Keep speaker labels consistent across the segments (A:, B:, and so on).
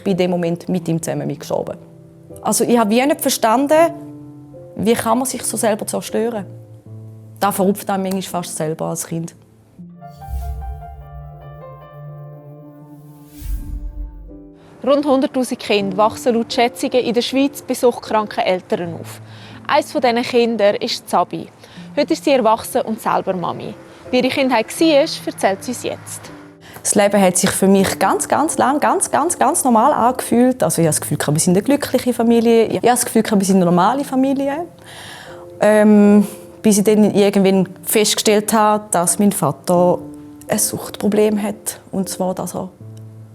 A: bin in dem Moment mit ihm zusammen mitgestorben. Also ich habe wie nicht verstanden, wie kann man sich so selber zerstören. Das verrupft einem manchmal fast selber als Kind.
B: Rund 100'000 Kinder wachsen laut Schätzungen in der Schweiz bei suchtkranken Eltern auf. Eines von diesen Kindern ist Zabi. Heute ist sie erwachsen und selber Mami. Wie ihre Kindheit war, erzählt sie uns jetzt.
A: Das Leben hat sich für mich ganz lang ganz normal angefühlt. Also ich habe das Gefühl, wir sind eine glückliche Familie. Ich habe das Gefühl, wir sind eine normale Familie. Bis ich dann irgendwann festgestellt habe, dass mein Vater ein Suchtproblem hat. Und zwar, dass er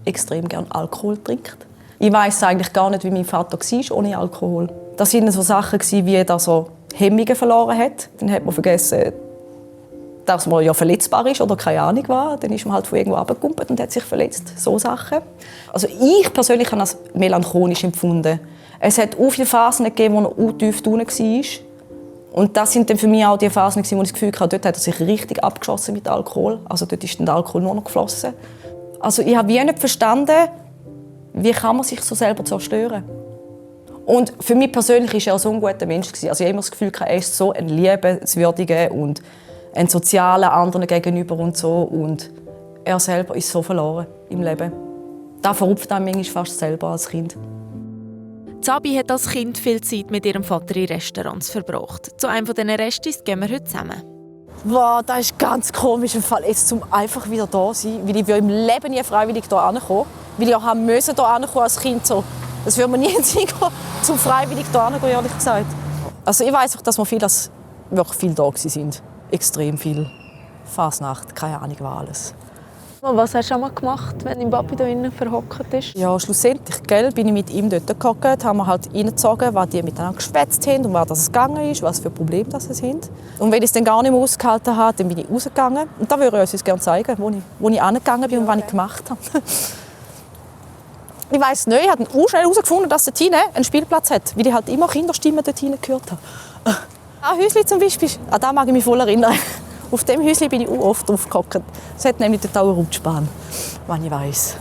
A: extrem gerne Alkohol trinkt. Ich weiss eigentlich gar nicht, wie mein Vater war ohne Alkohol. Das waren so Sachen, wie dass er Hemmungen verloren hat. Dann hat man vergessen, dass man ja verletzbar ist oder keine Ahnung was. Dann ist man halt von irgendwo runtergekumpelt und hat sich verletzt. So Sachen. Also ich persönlich habe das melancholisch empfunden. Es hat auch viele Phasen gegeben, wo er tief unten war. Und das sind dann für mich auch die Phasen, wo ich das Gefühl hatte, dort hat er sich richtig abgeschossen mit Alkohol. Also dort ist dann der Alkohol nur noch geflossen. Also ich habe wie nicht verstanden, wie kann man sich so selber zerstören. Und für mich persönlich war er so ein guter Mensch. Also ich habe immer das Gefühl, er ist so ein liebenswürdiger und ein sozialer anderen gegenüber und so. Und er selber ist so verloren im Leben. Das verrupft einem manchmal fast selber als Kind.
B: Zabi hat als Kind viel Zeit mit ihrem Vater in Restaurants verbracht. Zu einem dieser Restis gehen wir heute zusammen.
A: Wow, das ist ganz komisch, im Fall jetzt zum einfach wieder da sein, weil ich im Leben nie freiwillig hier ankommen, weil ich auch haben müssen hier ankommen als Kind so. Das würde mir nie entgehen, zum freiwillig hier ankommen, ehrlich gesagt. Also ich weiss auch, dass wir wirklich viel da sind, extrem viel. Fasnacht, keine Ahnung was alles.
B: Was hast du einmal gemacht, wenn dein Papi da innen verhockt ist?
A: Ja, schlussendlich bin ich mit ihm dort gehockt, haben wir halt reingezogen, was die miteinander geschwätzt haben und was es gegangen ist, was für Probleme das sind. Und wenn ich es dann gar nicht mehr ausgehalten habe, dann bin ich rausgegangen. Und da würde ich uns gerne zeigen, wo ich angegangen bin und was ich gemacht habe. Ich weiss nicht, ich habe dann schnell herausgefunden, dass dort hinten einen Spielplatz hat, weil ich halt immer Kinderstimmen dort hinten gehört habe. Ein Häuschen zum Beispiel, an das mag ich mich voll erinnern. Auf dem Häuschen bin ich auch oft drauf gehockt. Es hat nämlich dort auch eine Rutschbahn, wenn ich weiss.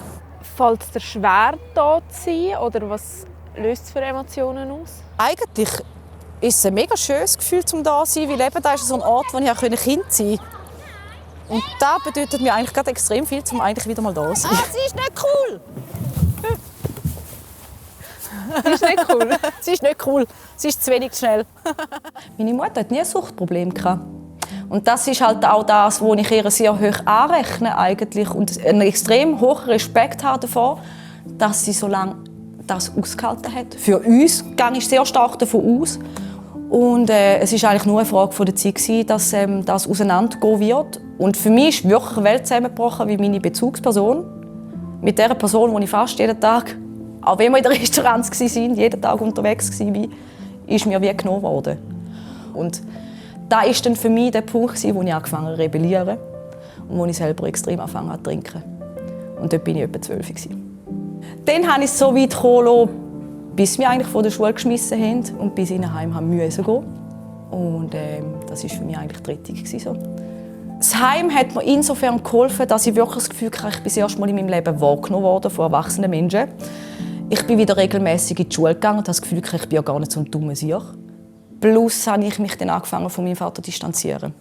B: Fällt es dir schwer, da zu sein? Oder was löst es für Emotionen aus?
A: Eigentlich ist es ein mega schönes Gefühl, um da zu sein, weil eben, da ist so ein Ort, wo ich Kind sein konnte. Und das bedeutet mir eigentlich gerade extrem viel, um eigentlich wieder mal da zu sein. Ah, sie ist nicht cool!
B: Sie ist nicht cool?
A: Sie ist nicht cool. Sie ist zu wenig schnell. Meine Mutter hatte nie ein Suchtproblem. Und das ist halt auch das, was ich ihr sehr hoch anrechne eigentlich und einen extrem hohen Respekt habe davor, dass sie so lange das ausgehalten hat. Für uns gehe ich sehr stark davon aus. Und es ist eigentlich nur eine Frage von der Zeit, dass das auseinandergehen wird. Und für mich ist wirklich eine Welt zusammengebrochen, wie meine Bezugsperson. Mit der Person, die ich fast jeden Tag, auch wenn wir in den Restaurants waren, jeden Tag unterwegs war, ist mir wie genommen worden. Und das war dann für mich der Punkt, wo ich angefangen habe zu rebellieren und wo ich selber extrem angefangen habe zu trinken. Und dort war ich etwa 12. Dann habe ich es so weit kommen lassen, bis wir eigentlich von der Schule geschmissen haben und bis ich nach Hause gehen musste. Und das war für mich eigentlich die Rettung. So. Das Heim hat mir insofern geholfen, dass ich wirklich das Gefühl hatte, ich bin das erste Mal in meinem Leben wahrgenommen worden von erwachsenen Menschen. Ich bin wieder regelmäßig in die Schule gegangen und habe das Gefühl, ich bin ja gar nicht so ein dummer Sieg. Plus habe ich mich dann angefangen, von meinem Vater zu distanzieren.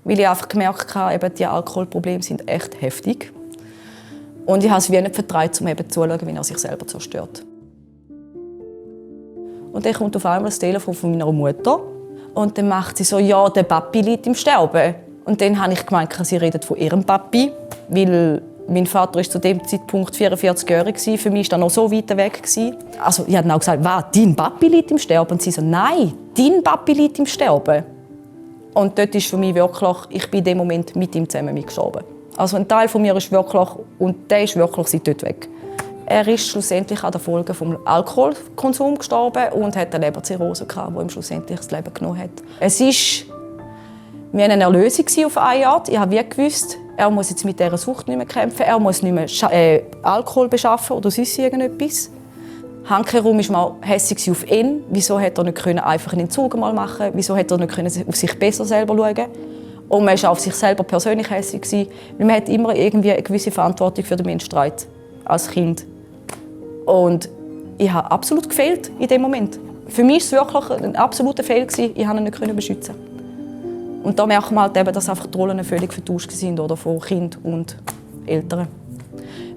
A: Weil ich einfach gemerkt habe, die Alkoholprobleme sind echt heftig. Und ich habe es wie nicht vertraut, um eben zuzuschauen, wie er sich selber zerstört. Und dann kommt auf einmal das Telefon von meiner Mutter. Und dann macht sie so, ja, der Papi liegt im Sterben. Und dann habe ich gemeint, sie redet von ihrem Papi, weil mein Vater war zu dem Zeitpunkt 44-jährig. Für mich war er noch so weit weg. Also, ich habe dann auch gesagt, was, dein Papi liegt im Sterben? Und sie so, nein, dein Papi liegt im Sterben. Und dort ist für mich wirklich, ich bin in dem Moment mit ihm zusammen gestorben. Also ein Teil von mir ist wirklich, und der ist wirklich seit dort weg. Er ist schlussendlich an den Folgen des Alkoholkonsums gestorben und hat eine Leberzirrhose gehabt, die ihm schlussendlich das Leben genommen hat. Es war wie eine Erlösung auf eine Art. Ich habe gewusst, er muss jetzt mit dieser Sucht nicht mehr kämpfen, er muss nicht mehr Alkohol beschaffen oder sonst irgendetwas. Hankerum war mal hässig auf ihn. Wieso konnte er nicht einfach einen Entzug mal machen? Wieso konnte er nicht auf sich besser selber schauen? Und man war auf sich selber persönlich hässig, weil man hat immer irgendwie eine gewisse Verantwortung für den Menschen getragen, als Kind. Und ich habe absolut gefehlt in dem Moment. Für mich war es wirklich ein absoluter Fehler. Ich konnte ihn nicht beschützen. Und da merkt man halt eben, dass einfach die Rollen völlig vertauscht sind, oder, von Kind und Eltern.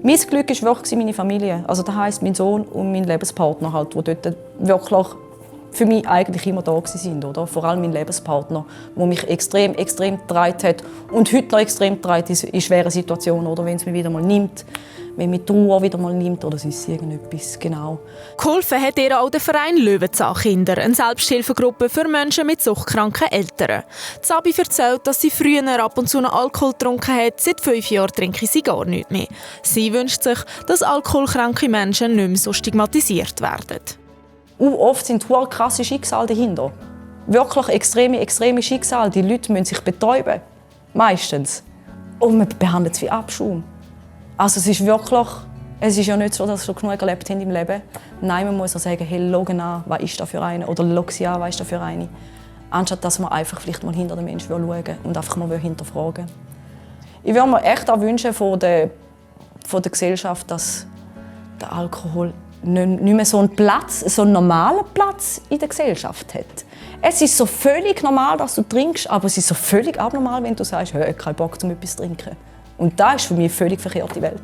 A: Mein Glück war wirklich meine Familie. Also das heisst, mein Sohn und mein Lebenspartner, halt, die dort wirklich für mich eigentlich immer da waren. Oder? Vor allem mein Lebenspartner, der mich extrem getragen hat. Und heute noch extrem getragen in schweren Situationen. Oder wenn es mich wieder mal nimmt, wenn mich die Trauer wieder mal nimmt oder sonst irgendetwas. Genau.
B: Geholfen hat ihr auch der Verein Löwenzahn-Kinder, eine Selbsthilfegruppe für Menschen mit suchtkranken Eltern. Sabi erzählt, dass sie früher ab und zu noch Alkohol getrunken hat. Seit 5 Jahren trinke sie gar nichts mehr. Sie wünscht sich, dass alkoholkranke Menschen nicht mehr so stigmatisiert werden.
A: Oft sind krasse Schicksale dahinter. Wirklich extreme Schicksale. Die Leute müssen sich betäuben. Meistens. Und man behandelt es wie Abschaum. Also es ist ja nicht so, dass sie genug erlebt haben im Leben. Nein, man muss auch sagen, hey, schau an, was ist das für eine? Oder schau sie an, was ist das für eine? Anstatt dass man einfach vielleicht mal hinter den Menschen schauen will und einfach mal hinterfragen. Ich würde mir echt auch wünschen von der Gesellschaft, dass der Alkohol nicht mehr so einen normalen Platz in der Gesellschaft hat. Es ist so völlig normal, dass du trinkst, aber es ist so völlig abnormal, wenn du sagst, hey, ich habe keinen Bock, etwas zu trinken. Und das ist für mich eine völlig verkehrte Welt.